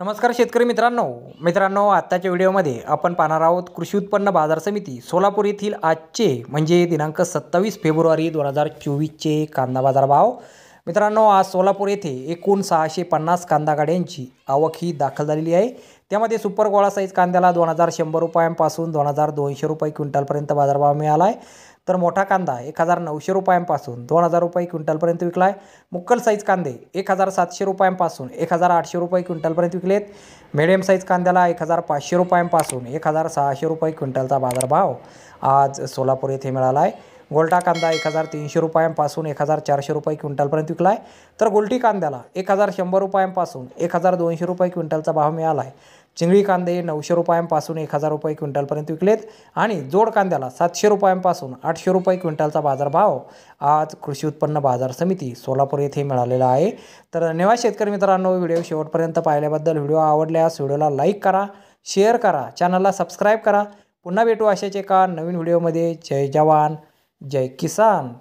नमस्कार शेतकरी मित्रांनो आत्ताच्या व्हिडिओमध्ये आपण पाहणार आहोत कृषी उत्पन्न बाजार समिती सोलापूर येथील आजचे म्हणजे दिनांक 27 फेब्रुवारी 2024चे कांदा बाजार भाव। मित्रांनो, आज सोलापूर येथे एकूण 650 कांदा गाड्यांची आवक ही दाखल झालेली आहे। त्यामध्ये सुपर गोळा साईज कांद्याला 2100 रुपयांपासून 2200 रुपये क्विंटलपर्यंत बाजारभाव मिळाला आहे। तर मोठा कांदा 1900 रुपयांपासून 2000 रुपये क्विंटलपर्यंत विकला आहे। मुक्कल साईज कांदे 1700 रुपयांपासून 1800 रुपये क्विंटलपर्यंत विकलेत। मीडियम साईज कांद्याला 1500 रुपयांपासून 1600 रुपये क्विंटलचा बाजारभाव आज सोलापूर येथे मिळाला आहे। गोल्टा कांदा 1300 रुपयांपासून 1400 रुपये क्विंटलपर्यंत विकला आहे। तर गोल्टी कांद्याला 1100 रुपयांपासून 1200 रुपये क्विंटलचा भाव मिळाला आहे। चिंगळी कांदे 900 रुपयांपासून 1000 रुपये क्विंटलपर्यंत विकलेत आणि जोड कांद्याला 700 रुपयांपासून 800 रुपये क्विंटलचा बाजारभाव आज कृषी उत्पन्न बाजार समिती सोलापूर येथे मिळालेला आहे। तर धन्यवाद शेतकरी मित्रांनो, व्हिडिओ शेवटपर्यंत पाहिल्याबद्दल। व्हिडिओ आवडल्यास व्हिडिओला लाईक करा, शेअर करा, चॅनलला सबस्क्राईब करा। पुन्हा भेटू अशाच एका नवीन व्हिडिओमध्ये। जय जवान जय किसान।